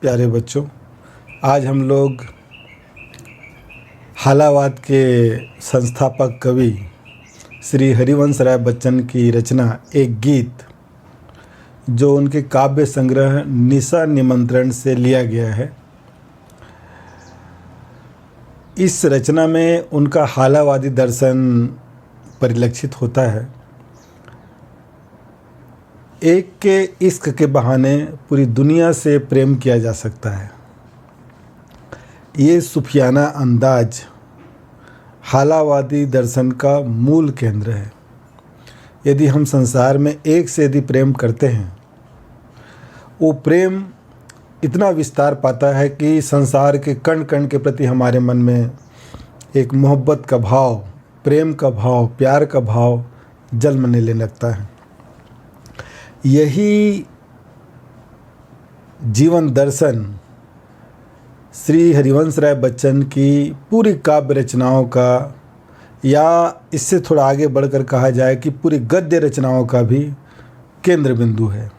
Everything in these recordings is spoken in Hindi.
प्यारे बच्चों, आज हम लोग हालावाद के संस्थापक कवि श्री हरिवंश राय बच्चन की रचना एक गीत जो उनके काव्य संग्रह निशा निमंत्रण से लिया गया है। इस रचना में उनका हालावादी दर्शन परिलक्षित होता है। एक के इश्क के बहाने पूरी दुनिया से प्रेम किया जा सकता है। ये सूफियाना अंदाज हालावादी दर्शन का मूल केंद्र है। यदि हम संसार में एक से यदि प्रेम करते हैं, वो प्रेम इतना विस्तार पाता है कि संसार के कण कण के प्रति हमारे मन में एक मोहब्बत का भाव, प्रेम का भाव, प्यार का भाव जन्मने लेने लगता है। यही जीवन दर्शन श्री हरिवंश राय बच्चन की पूरी काव्य रचनाओं का, या इससे थोड़ा आगे बढ़कर कहा जाए कि पूरी गद्य रचनाओं का भी केंद्र बिंदु है।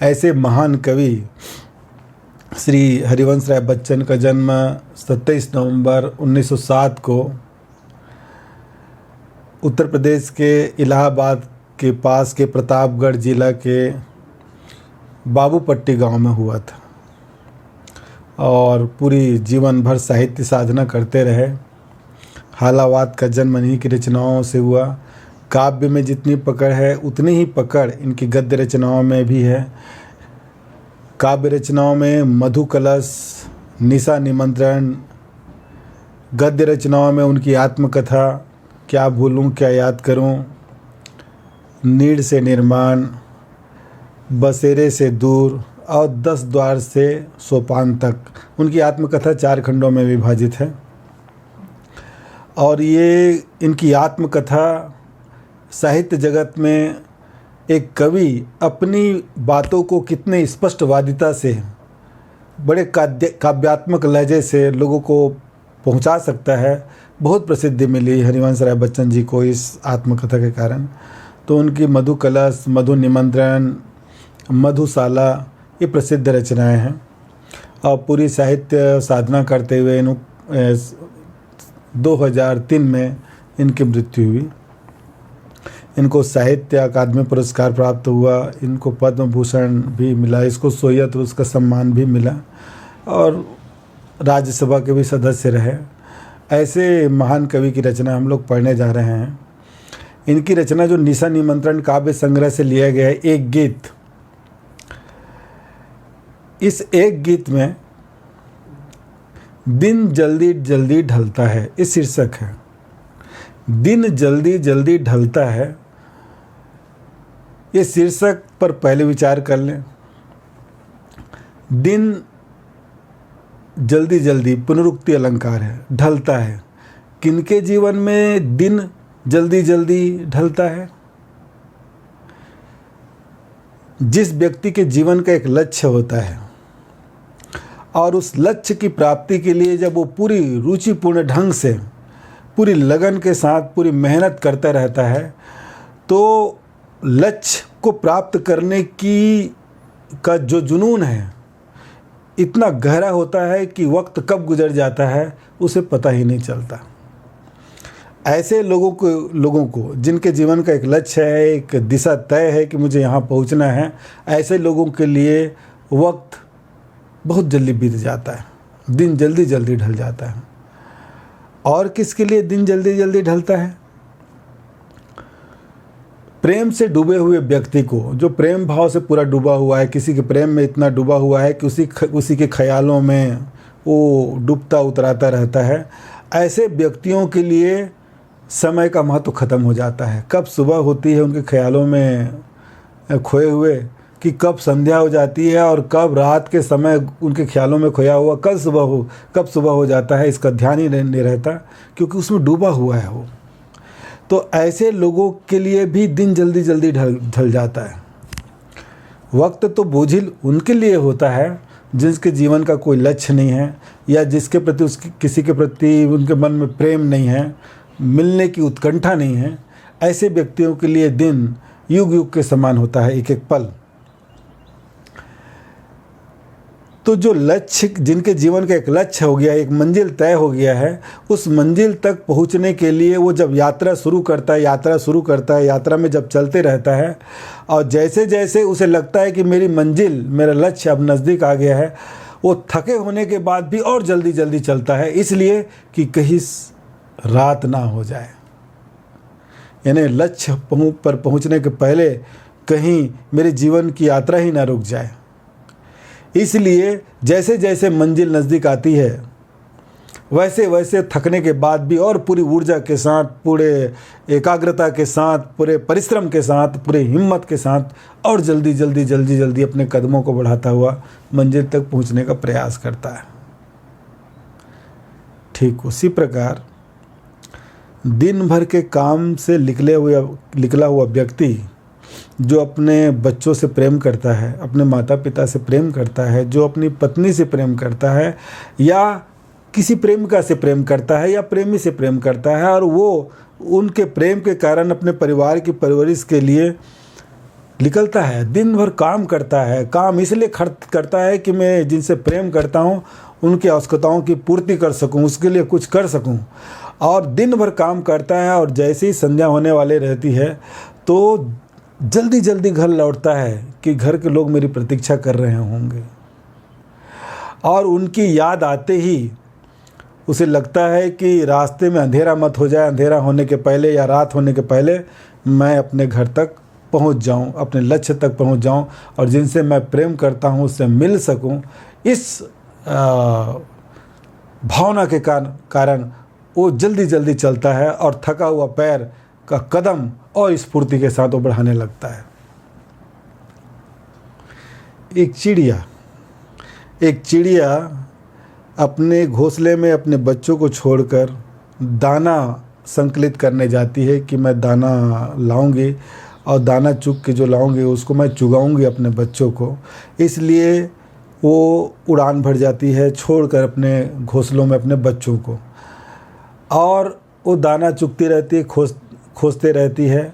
ऐसे महान कवि श्री हरिवंश राय बच्चन का जन्म 27 नवंबर 1907 को उत्तर प्रदेश के इलाहाबाद के पास के प्रतापगढ़ जिला के बाबूपट्टी गांव में हुआ था और पूरी जीवन भर साहित्य साधना करते रहे। हालावाद का जन्म इन्हीं की रचनाओं से हुआ। काव्य में जितनी पकड़ है उतनी ही पकड़ इनकी गद्य रचनाओं में भी है। काव्य रचनाओं में मधु कलश, निशा निमंत्रण, गद्य रचनाओं में उनकी आत्मकथा क्या भूलूं क्या याद करूं, नीड़ से निर्माण, बसेरे से दूर और 10 द्वार से सोपान तक उनकी आत्मकथा 4 खंडों में विभाजित है। और ये इनकी आत्मकथा साहित्य जगत में एक कवि अपनी बातों को कितने स्पष्टवादिता से, बड़े काव्यात्मक लहजे से लोगों को पहुंचा सकता है, बहुत प्रसिद्धि मिली हरिवंश राय बच्चन जी को इस आत्मकथा के कारण। तो उनकी मधु कलश, मधु निमंत्रण, मधुशाला ये प्रसिद्ध रचनाएं हैं। और पूरी साहित्य साधना करते हुए 2003 में इनकी मृत्यु हुई। इनको साहित्य अकादमी पुरस्कार प्राप्त हुआ, इनको पद्म भूषण भी मिला, इसको सोवियत रूस का सम्मान भी मिला और राज्यसभा के भी सदस्य रहे। ऐसे महान कवि की रचना हम लोग पढ़ने जा रहे हैं। इनकी रचना जो निशा निमंत्रण काव्य संग्रह से लिया गया है एक गीत, इस एक गीत में दिन जल्दी जल्दी ढलता है, इस शीर्षक है। दिन जल्दी जल्दी ढलता है, ये शीर्षक पर पहले विचार कर लें। दिन जल्दी जल्दी पुनरुक्ति अलंकार है, ढलता है। किनके जीवन में दिन जल्दी जल्दी ढलता है? जिस व्यक्ति के जीवन का एक लक्ष्य होता है और उस लक्ष्य की प्राप्ति के लिए जब वो पूरी रुचिपूर्ण ढंग से, पूरी लगन के साथ पूरी मेहनत करता रहता है, तो लक्ष्य को प्राप्त करने की का जो जुनून है इतना गहरा होता है कि वक्त कब गुजर जाता है उसे पता ही नहीं चलता। ऐसे लोगों को जिनके जीवन का एक लक्ष्य है, एक दिशा तय है कि मुझे यहाँ पहुँचना है, ऐसे लोगों के लिए वक्त बहुत जल्दी बीत जाता है, दिन जल्दी जल्दी ढल जाता है। और किसके लिए दिन जल्दी जल्दी ढलता है? प्रेम से डूबे हुए व्यक्ति को, जो प्रेम भाव से पूरा डूबा हुआ है, किसी के प्रेम में इतना डूबा हुआ है कि उसी के ख्यालों में वो डूबता उतराता रहता है, ऐसे व्यक्तियों के लिए समय का महत्व ख़त्म हो जाता है। कब सुबह होती है उनके ख्यालों में खोए हुए, कि कब संध्या हो जाती है और कब रात के समय उनके ख्यालों में खोया हुआ कब सुबह हो जाता है, इसका ध्यान ही नहीं रहता, क्योंकि उसमें डूबा हुआ है वो। तो ऐसे लोगों के लिए भी दिन जल्दी जल्दी ढल जाता है। वक्त तो बोझिल उनके लिए होता है जिसके जीवन का कोई लक्ष्य नहीं है, या जिसके प्रति किसी के प्रति उनके मन में प्रेम नहीं है, मिलने की उत्कंठा नहीं है। ऐसे व्यक्तियों के लिए दिन युग युग के समान होता है, एक एक पल। तो जो लक्ष्य, जिनके जीवन का एक लक्ष्य हो गया, एक मंजिल तय हो गया है, उस मंजिल तक पहुंचने के लिए वो जब यात्रा शुरू करता है, यात्रा में जब चलते रहता है, और जैसे जैसे उसे लगता है कि मेरी मंजिल, मेरा लक्ष्य अब नज़दीक आ गया है, वो थके होने के बाद भी और जल्दी जल्दी चलता है, इसलिए कि कहीं रात ना हो जाए, यानी लक्ष्य पर पहुंचने के पहले कहीं मेरे जीवन की यात्रा ही ना रुक जाए। इसलिए जैसे जैसे मंजिल नज़दीक आती है, वैसे वैसे थकने के बाद भी और पूरी ऊर्जा के साथ, पूरे एकाग्रता के साथ, पूरे परिश्रम के साथ, पूरे हिम्मत के साथ और जल्दी जल्दी अपने कदमों को बढ़ाता हुआ मंजिल तक पहुंचने का प्रयास करता है। ठीक उसी प्रकार दिन भर के काम से निकला हुआ व्यक्ति जो अपने बच्चों से प्रेम करता है, अपने माता पिता से प्रेम करता है, जो अपनी पत्नी से प्रेम करता है, या किसी प्रेमिका से प्रेम करता है, या प्रेमी से प्रेम करता है, और वो उनके प्रेम के कारण अपने परिवार की परवरिश के लिए निकलता है, दिन भर काम करता है। काम इसलिए करता है कि मैं जिनसे प्रेम करता हूँ उनकी आवश्यकताओं की पूर्ति कर सकूँ, उसके लिए कुछ कर सकूँ, और दिन भर काम करता है। और जैसे ही संध्या होने वाले रहती है तो जल्दी जल्दी घर लौटता है कि घर के लोग मेरी प्रतीक्षा कर रहे होंगे, और उनकी याद आते ही उसे लगता है कि रास्ते में अंधेरा मत हो जाए, अंधेरा होने के पहले या रात होने के पहले मैं अपने घर तक पहुंच जाऊं, अपने लक्ष्य तक पहुंच जाऊं, और जिनसे मैं प्रेम करता हूं उससे मिल सकूं। इस भावना के कारण वो जल्दी जल्दी चलता है, और थका हुआ पैर का कदम और स्फूर्ति के साथ वो बढ़ाने लगता है। एक चिड़िया अपने घोंसले में अपने बच्चों को छोड़कर दाना संकलित करने जाती है कि मैं दाना लाऊंगी, और दाना चुग के जो लाऊंगी उसको मैं चुगाऊंगी अपने बच्चों को। इसलिए वो उड़ान भर जाती है, छोड़कर अपने घोंसलों में अपने बच्चों को, और वो दाना चुगती रहती है, खोजते रहती है।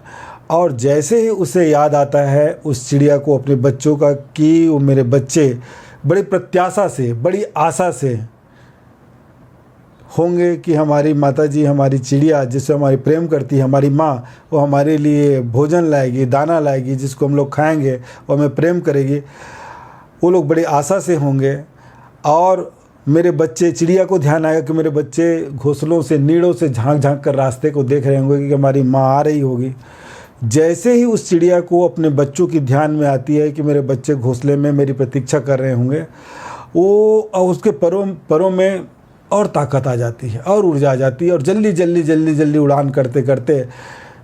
और जैसे ही उसे याद आता है उस चिड़िया को अपने बच्चों का कि वो मेरे बच्चे बड़ी प्रत्याशा से, बड़ी आशा से होंगे कि हमारी माताजी, हमारी चिड़िया जिससे हमारी प्रेम करती है, हमारी माँ, वो हमारे लिए भोजन लाएगी, दाना लाएगी, जिसको हम लोग खाएंगे, वो हमें प्रेम करेगी। वो लोग बड़ी आशा से होंगे, और मेरे बच्चे, चिड़िया को ध्यान आएगा कि मेरे बच्चे घोंसलों से, नीड़ों से झांक कर रास्ते को देख रहे होंगे कि हमारी माँ आ रही होगी। जैसे ही उस चिड़िया को अपने बच्चों की ध्यान में आती है कि मेरे बच्चे घोंसले में मेरी प्रतीक्षा कर रहे होंगे, वो उसके परों में और ताकत आ जाती है, और ऊर्जा आ जाती है, और जल्दी उड़ान करते करते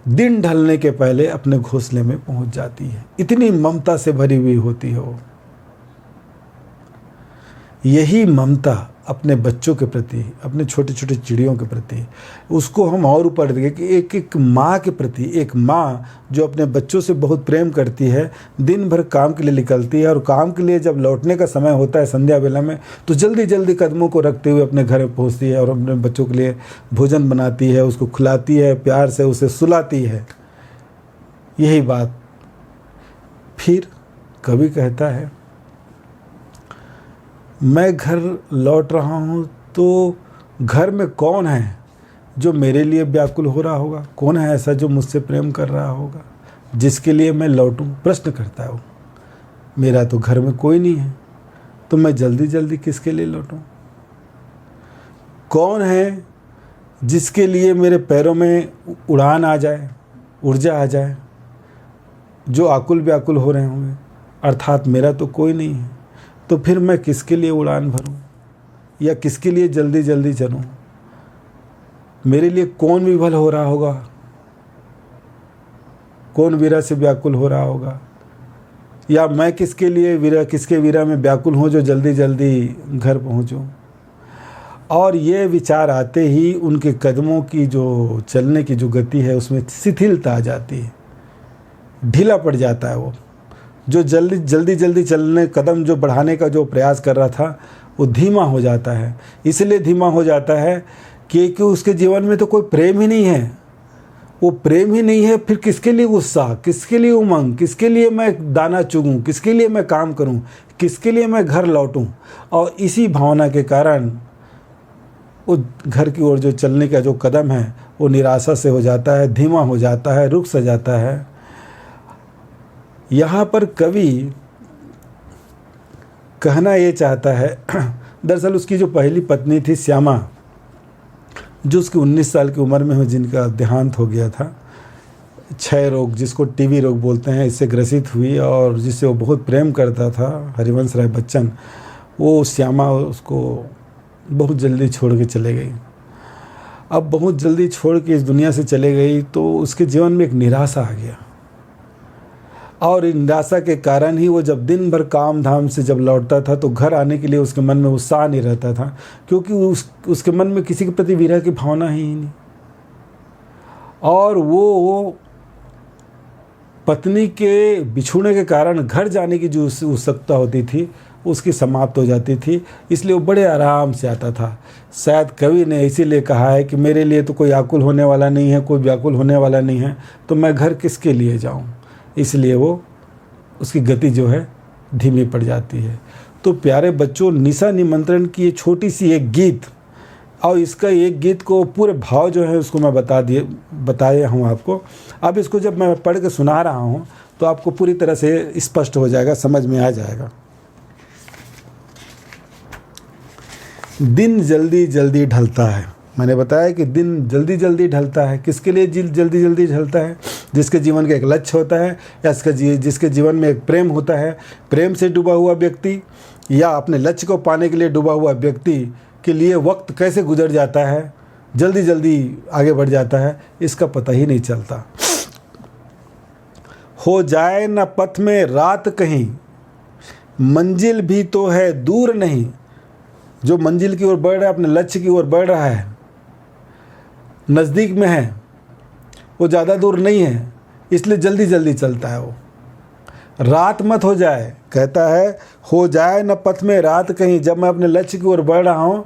दिन ढलने के पहले अपने घोंसले में पहुंच जाती है। इतनी ममता से भरी हुई होती है वो। यही ममता अपने बच्चों के प्रति, अपने छोटे छोटे चिड़ियों के प्रति, उसको हम और ऊपर देखें कि एक माँ के प्रति, एक माँ जो अपने बच्चों से बहुत प्रेम करती है, दिन भर काम के लिए निकलती है, और काम के लिए जब लौटने का समय होता है संध्या बेला में, तो जल्दी जल्दी कदमों को रखते हुए अपने घर में पहुँचती है, और अपने बच्चों के लिए भोजन बनाती है, उसको खिलाती है, प्यार से उसे सुलाती है। यही बात फिर कवि कहता है, मैं घर लौट रहा हूँ तो घर में कौन है जो मेरे लिए व्याकुल हो रहा होगा, कौन है ऐसा जो मुझसे प्रेम कर रहा होगा, जिसके लिए मैं लौटूं। प्रश्न करता है वो, मेरा तो घर में कोई नहीं है, तो मैं जल्दी जल्दी किसके लिए लौटूं। कौन है जिसके लिए मेरे पैरों में उड़ान आ जाए, ऊर्जा आ जाए, जो आकुल व्याकुल हो रहे होंगे, अर्थात मेरा तो कोई नहीं है, तो फिर मैं किसके लिए उड़ान भरूं, या किसके लिए जल्दी जल्दी चलूं। मेरे लिए कौन विवल हो रहा होगा, कौन वीरा से व्याकुल हो रहा होगा, या मैं किसके लिए किसके वीरा में व्याकुल हूँ जो जल्दी जल्दी घर पहुँचूँ। और ये विचार आते ही उनके कदमों की जो चलने की जो गति है उसमें शिथिलता आ जाती है, ढीला पड़ जाता है। वो जो जल्दी चलने, कदम जो बढ़ाने का जो प्रयास कर रहा था, वो धीमा हो जाता है। इसलिए धीमा हो जाता है कि उसके जीवन में तो कोई प्रेम ही नहीं है, वो प्रेम ही नहीं है, फिर किसके लिए उत्साह, किसके लिए उमंग, किसके लिए मैं दाना चुगूँ, किसके लिए मैं काम करूँ, किसके लिए मैं घर लौटूँ। और इसी भावना के कारण वो घर की ओर जो चलने का जो कदम है वो निराशा से हो जाता है, धीमा हो जाता है, रुक सा जाता है। यहाँ पर कवि कहना ये चाहता है, दरअसल उसकी जो पहली पत्नी थी श्यामा, जो उसकी 19 साल की उम्र में हो, जिनका देहांत हो गया था, क्षय रोग जिसको टीबी रोग बोलते हैं, इससे ग्रसित हुई और जिससे वो बहुत प्रेम करता था, हरिवंश राय बच्चन, वो श्यामा उसको बहुत जल्दी छोड़ के चले गई। अब बहुत जल्दी छोड़ के इस दुनिया से चले गई तो उसके जीवन में एक निराशा आ गया, और निराशा के कारण ही वो जब दिन भर काम धाम से जब लौटता था तो घर आने के लिए उसके मन में उत्साह नहीं रहता था, क्योंकि उसके मन में किसी के प्रति विरह की भावना ही नहीं। और वो पत्नी के बिछुड़ने के कारण घर जाने की जो उत्सुकता होती थी उसकी समाप्त हो जाती थी, इसलिए वो बड़े आराम से आता था। शायद कवि ने इसीलिए कहा है कि मेरे लिए तो कोई आकुल होने वाला नहीं है, कोई व्याकुल होने वाला नहीं है, तो मैं घर किसके लिए जाऊं। इसलिए वो उसकी गति जो है धीमी पड़ जाती है। तो प्यारे बच्चों, निशा निमंत्रण की ये छोटी सी एक गीत, और इसका एक गीत को पूरे भाव जो है उसको मैं बताया हूँ आपको। अब इसको जब मैं पढ़ के सुना रहा हूँ तो आपको पूरी तरह से स्पष्ट हो जाएगा, समझ में आ जाएगा। दिन जल्दी जल्दी ढलता है। मैंने बताया कि दिन जल्दी जल्दी ढलता है। किसके लिए जल्दी जल्दी ढलता है? जिसके जीवन का एक लक्ष्य होता है, या जिसके जीवन में एक प्रेम होता है। प्रेम से डूबा हुआ व्यक्ति या अपने लक्ष्य को पाने के लिए डूबा हुआ व्यक्ति के लिए वक्त कैसे गुजर जाता है, जल्दी जल्दी आगे बढ़ जाता है, इसका पता ही नहीं चलता। हो जाए न पथ में रात कहीं, मंजिल भी तो है दूर नहीं। जो मंजिल की ओर बढ़ रहा है, अपने लक्ष्य की ओर बढ़ रहा है, नज़दीक में है, वो ज़्यादा दूर नहीं है, इसलिए जल्दी जल्दी चलता है। वो रात मत हो जाए, कहता है हो जाए न पथ में रात कहीं। जब मैं अपने लक्ष्य की ओर बढ़ रहा हूँ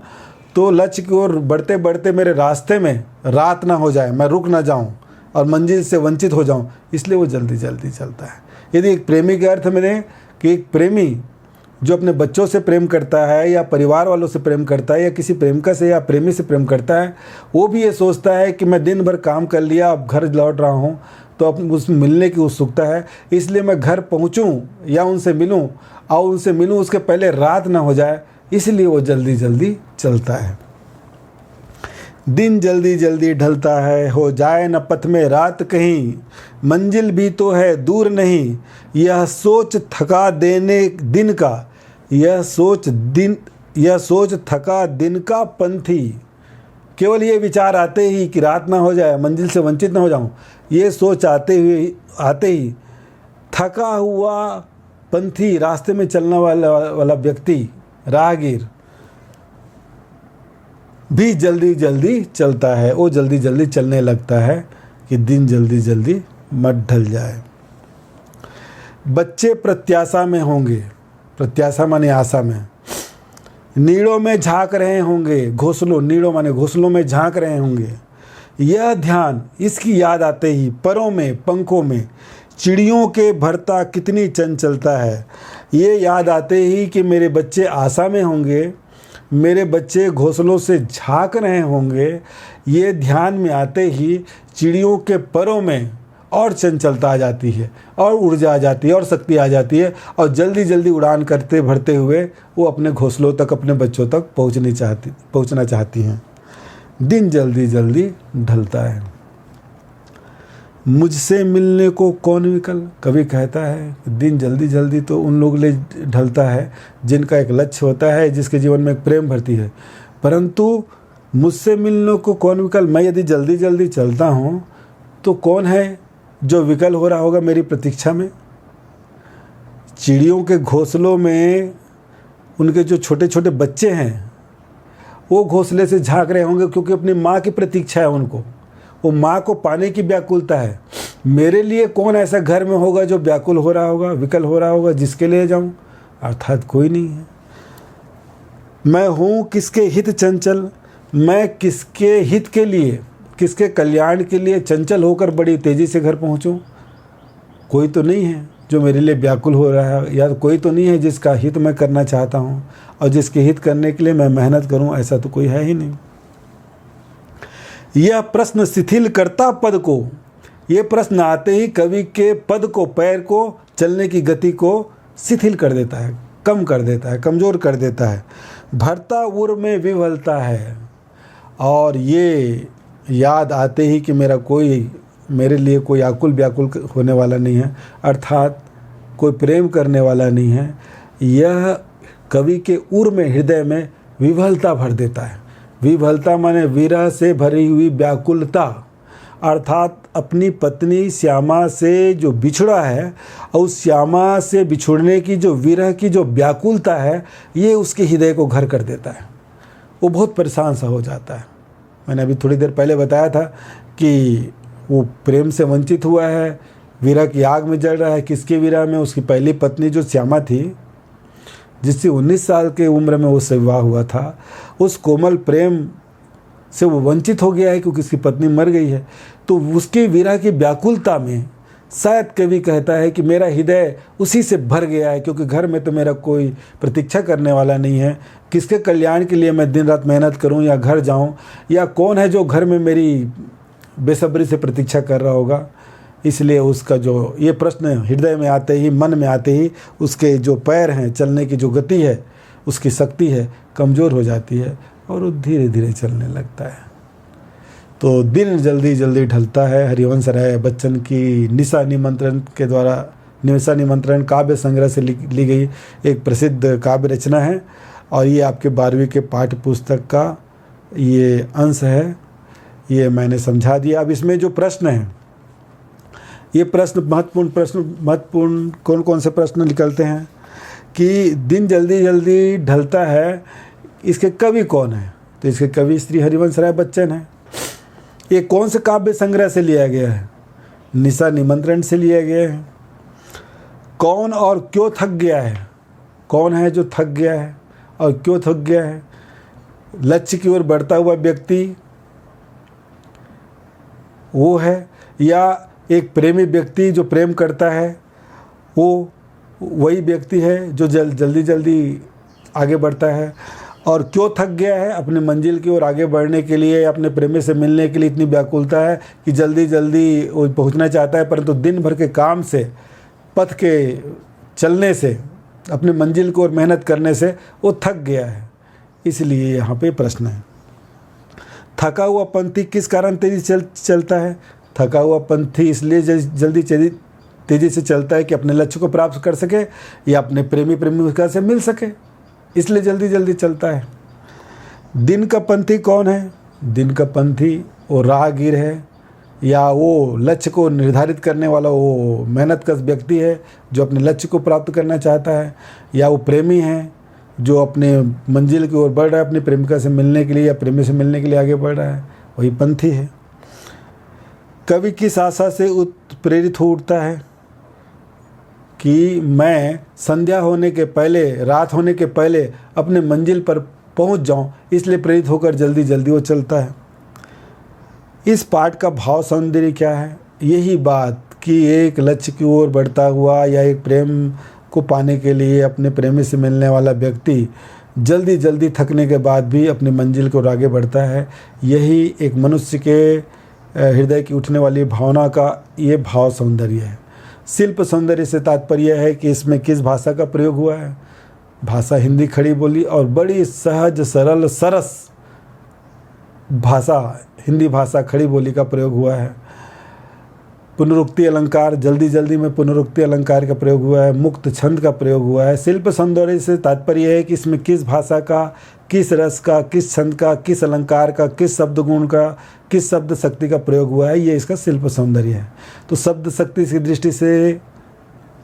तो लक्ष्य की ओर बढ़ते बढ़ते मेरे रास्ते में रात ना हो जाए, मैं रुक ना जाऊँ और मंजिल से वंचित हो जाऊँ, इसलिए वो जल्दी जल्दी चलता है। यदि एक प्रेमी के अर्थ में दें कि एक प्रेमी जो अपने बच्चों से प्रेम करता है या परिवार वालों से प्रेम करता है या किसी प्रेमिका से या प्रेमी से प्रेम करता है, वो भी ये सोचता है कि मैं दिन भर काम कर लिया, अब घर लौट रहा हूँ, तो अब उसमें मिलने की उत्सुकता है, इसलिए मैं घर पहुँचूँ या उनसे मिलूँ, और उनसे मिलूँ उसके पहले रात ना हो जाए, इसलिए वो जल्दी जल्दी चलता है। दिन जल्दी जल्दी ढलता है, हो जाए न पथ में रात कहीं, मंजिल भी तो है दूर नहीं। यह सोच थका देने दिन का, यह सोच थका दिन का पंथी। केवल ये विचार आते ही कि रात ना हो जाए, मंजिल से वंचित ना हो जाऊं, ये सोच आते ही थका हुआ पंथी, रास्ते में चलने वाला व्यक्ति, राहगीर भी जल्दी जल्दी चलता है। वो जल्दी जल्दी चलने लगता है कि दिन जल्दी जल्दी मत ढल जाए। बच्चे प्रत्याशा में होंगे, प्रत्याशा माने आशा में, नीड़ों में झांक रहे होंगे, घोंसलों, नीड़ों माने घोंसलों में झांक रहे होंगे। यह ध्यान, इसकी याद आते ही परों में पंखों में चिड़ियों के भरता कितनी चंचलता है। ये याद आते ही कि मेरे बच्चे आशा में होंगे, मेरे बच्चे घोंसलों से झांक रहे होंगे, ये ध्यान में आते ही चिड़ियों के परों में और चंचलता आ जाती है, और ऊर्जा आ जाती है, और शक्ति आ जाती है, और जल्दी जल्दी उड़ान करते भरते हुए वो अपने घोंसलों तक, अपने बच्चों तक पहुंचना चाहती हैं। दिन जल्दी जल्दी ढलता है। मुझसे मिलने को कौन विकल, कवि कहता है दिन जल्दी जल्दी तो उन लोगों के लिए ढलता है जिनका एक लक्ष्य होता है, जिसके जीवन में एक प्रेम भरती है, परंतु मुझसे मिलने को कौन विकल। मैं यदि जल्दी जल्दी चलता हूँ तो कौन है जो विकल हो रहा होगा मेरी प्रतीक्षा में। चिड़ियों के घोंसलों में उनके जो छोटे छोटे बच्चे हैं वो घोंसले से झांक रहे होंगे, क्योंकि अपनी माँ की प्रतीक्षा है उनको, वो माँ को पाने की व्याकुलता है। मेरे लिए कौन ऐसा घर में होगा जो व्याकुल हो रहा होगा, विकल हो रहा होगा, जिसके लिए जाऊं? अर्थात कोई नहीं है। मैं हूँ किसके हित चंचल, मैं किसके हित के लिए किसके कल्याण के लिए चंचल होकर बड़ी तेज़ी से घर पहुँचूँ? कोई तो नहीं है जो मेरे लिए व्याकुल हो रहा है, या कोई तो नहीं है जिसका हित मैं करना चाहता हूँ और जिसके हित करने के लिए मैं मेहनत करूँ, ऐसा तो कोई है ही नहीं। यह प्रश्न शिथिल करता पद को, ये प्रश्न आते ही कवि के पद को, पैर को, चलने की गति को शिथिल कर देता है, कम कर देता है, कमज़ोर कर देता है। भरता उर में विवलता है, और ये याद आते ही कि मेरे लिए कोई आकुल व्याकुल होने वाला नहीं है, अर्थात कोई प्रेम करने वाला नहीं है, यह कवि के उर में, हृदय में विवलता भर देता है। विवलता माने विरह से भरी हुई व्याकुलता, अर्थात अपनी पत्नी श्यामा से जो बिछड़ा है और उस श्यामा से बिछुड़ने की जो विरह की जो व्याकुलता है, ये उसके हृदय को घर कर देता है। वो बहुत परेशान सा हो जाता है। मैंने अभी थोड़ी देर पहले बताया था कि वो प्रेम से वंचित हुआ है, विरह की आग में जल रहा है। किसकी विरह में? उसकी पहली पत्नी जो श्यामा थी, जिससे 19 साल की उम्र में उससे विवाह हुआ था, उस कोमल प्रेम से वो वंचित हो गया है क्योंकि उसकी पत्नी मर गई है। तो उसकी विरह की व्याकुलता में शायद कवि कहता है कि मेरा हृदय उसी से भर गया है, क्योंकि घर में तो मेरा कोई प्रतीक्षा करने वाला नहीं है। किसके कल्याण के लिए मैं दिन रात मेहनत करूं या घर जाऊं, या कौन है जो घर में मेरी बेसब्री से प्रतीक्षा कर रहा होगा। इसलिए उसका जो ये प्रश्न हृदय में आते ही, मन में आते ही, उसके जो पैर हैं, चलने की जो गति है, उसकी शक्ति है, कमज़ोर हो जाती है और वो धीरे धीरे चलने लगता है। तो दिन जल्दी जल्दी ढलता है। हरिवंश राय बच्चन की निशा निमंत्रण के द्वारा, निशा निमंत्रण काव्य संग्रह से ली गई एक प्रसिद्ध काव्य रचना है, और ये आपके 12वीं के पाठ्य पुस्तक का ये अंश है। ये मैंने समझा दिया। अब इसमें जो प्रश्न है, ये महत्वपूर्ण कौन कौन से प्रश्न निकलते हैं कि दिन जल्दी जल्दी ढलता है, इसके कवि कौन है? तो इसके कवि श्री हरिवंश राय बच्चन है। ये कौन से काव्य संग्रह से लिया गया है? निशा निमंत्रण से लिया गया है। कौन और क्यों थक गया है? कौन है जो थक गया है और क्यों थक गया है? लक्ष्य की ओर बढ़ता हुआ व्यक्ति वो है, या एक प्रेमी व्यक्ति जो प्रेम करता है वो वही व्यक्ति है जो जल्दी जल्दी आगे बढ़ता है? और क्यों थक गया है? अपनी मंजिल की ओर आगे बढ़ने के लिए, अपने प्रेमी से मिलने के लिए इतनी व्याकुलता है कि जल्दी जल्दी वो पहुंचना चाहता है, परंतु दिन भर के काम से, पथ के चलने से, अपनी मंजिल की ओर मेहनत करने से वो थक गया है। इसलिए यहाँ पे प्रश्न है, थका हुआ पंथी किस कारण तेजी चलता है? थका हुआ पंथी इसलिए जल्दी तेजी से चलता है कि अपने लक्ष्य को प्राप्त कर सके या अपने प्रेमिका से मिल सके, इसलिए जल्दी जल्दी चलता है। दिन का पंथी कौन है? दिन का पंथी वो राहगीर है, या वो लक्ष्य को निर्धारित करने वाला वो मेहनतकश व्यक्ति है जो अपने लक्ष्य को प्राप्त करना चाहता है, या वो प्रेमी है जो अपने मंजिल की ओर बढ़ रहा है, अपनी प्रेमिका से मिलने के लिए या प्रेमी से मिलने के लिए आगे बढ़ रहा है, वही पंथी है। कवि किस आशा से प्रेरित हो उठता है कि मैं संध्या होने के पहले, रात होने के पहले अपने मंजिल पर पहुंच जाऊं, इसलिए प्रेरित होकर जल्दी जल्दी वो चलता है। इस पाठ का भाव सौंदर्य क्या है? यही बात कि एक लक्ष्य की ओर बढ़ता हुआ या एक प्रेम को पाने के लिए अपने प्रेमी से मिलने वाला व्यक्ति जल्दी जल्दी थकने के बाद भी अपनी मंजिल को आगे बढ़ता है। यही एक मनुष्य के हृदय की उठने वाली भावना का ये भाव सौंदर्य है। शिल्प सौंदर्य से तात्पर्य है कि इसमें किस भाषा का प्रयोग हुआ है। भाषा हिंदी खड़ी बोली और बड़ी सहज सरल सरस भाषा, हिंदी भाषा खड़ी बोली का प्रयोग हुआ है। पुनरुक्ति अलंकार, जल्दी जल्दी में पुनरुक्ति अलंकार का प्रयोग हुआ है। मुक्त छंद का प्रयोग हुआ है। शिल्प सौंदर्य से तात्पर्य है कि इसमें किस भाषा का, किस रस का, किस छंद का, किस अलंकार का, किस शब्द गुण का, किस शब्द शक्ति का प्रयोग हुआ है, ये इसका शिल्प सौंदर्य है। तो शब्द शक्ति की दृष्टि से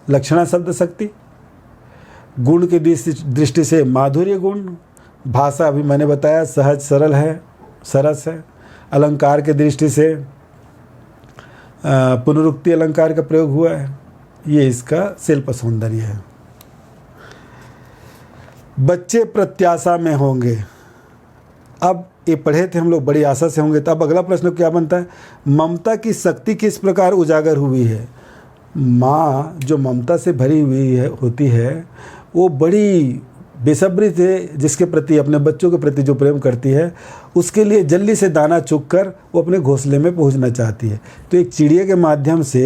लक्षणा शब्द शक्ति, गुण की दृष्टि से माधुर्य गुण, भाषा अभी मैंने बताया सहज सरल है, सरस है। अलंकार के दृष्टि से पुनरुक्ति अलंकार का प्रयोग हुआ है, ये इसका शिल्प सौंदर्य है। बच्चे प्रत्याशा में होंगे। अब ये पढ़े थे हम लोग, बड़ी आशा से होंगे। तो अब अगला प्रश्न क्या बनता है, ममता की शक्ति किस प्रकार उजागर हुई है। माँ जो ममता से भरी हुई होती है, वो बड़ी बेसब्री से जिसके प्रति, अपने बच्चों के प्रति जो प्रेम करती है, उसके लिए जल्दी से दाना चुग कर वो अपने घोंसले में पहुंचना चाहती है। तो एक चिड़िया के माध्यम से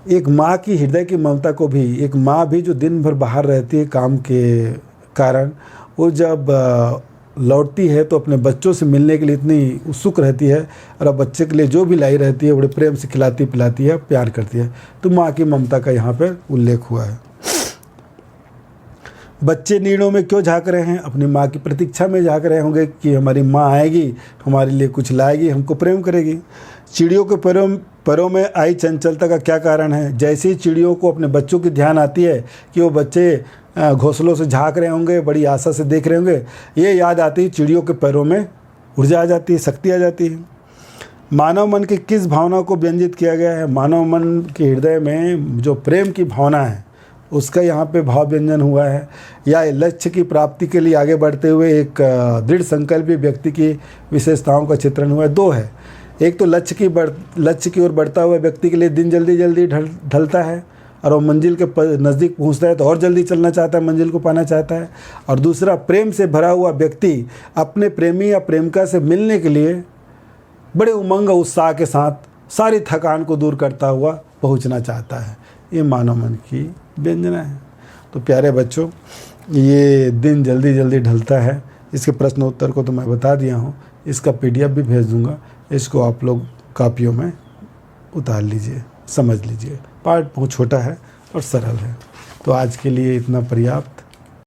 एक माँ की हृदय की ममता को भी, एक माँ भी जो दिन भर बाहर रहती है काम के कारण, वो जब लौटती है तो अपने बच्चों से मिलने के लिए इतनी उत्सुक रहती है, और अब बच्चे के लिए जो भी लाई रहती है बड़े प्रेम से खिलाती पिलाती है, प्यार करती है। तो माँ की ममता का यहाँ पर उल्लेख हुआ है। बच्चे नीड़ों में क्यों झांक रहे हैं, अपनी माँ की प्रतीक्षा में झांक रहे होंगे कि हमारी माँ आएगी, हमारे लिए कुछ लाएगी, हमको प्रेम करेगी। चिड़ियों के पैरों में आई चंचलता का क्या कारण है। जैसे ही चिड़ियों को अपने बच्चों की ध्यान आती है कि वो बच्चे घोंसलों से झांक रहे होंगे, बड़ी आशा से देख रहे होंगे, ये याद आती है, चिड़ियों के पैरों में ऊर्जा आ जाती है, शक्ति आ जाती है। मानव मन की किस भावना को व्यंजित किया गया है। मानव मन के हृदय में जो प्रेम की भावना है, उसका यहाँ पे भाव व्यंजन हुआ है, या लक्ष्य की प्राप्ति के लिए आगे बढ़ते हुए एक दृढ़ संकल्पी व्यक्ति की विशेषताओं का चित्रण हुआ है। दो है, एक तो लक्ष्य की ओर बढ़ता हुआ व्यक्ति के लिए दिन जल्दी जल्दी ढलता है, और वो मंजिल के नज़दीक पहुँचता है तो और जल्दी चलना चाहता है, मंजिल को पाना चाहता है। और दूसरा, प्रेम से भरा हुआ व्यक्ति अपने प्रेमी या प्रेमिका से मिलने के लिए बड़े उमंग और उत्साह के साथ सारी थकान को दूर करता हुआ पहुँचना चाहता है। ये मानव मन की व्यंजना है। तो प्यारे बच्चों, ये दिन जल्दी जल्दी ढलता है, इसके प्रश्न उत्तर को तो मैं बता दिया हूँ, इसका PDF भी भेज दूँगा, इसको आप लोग कापियों में उतार लीजिए, समझ लीजिए। पाठ बहुत छोटा है और सरल है। तो आज के लिए इतना पर्याप्त।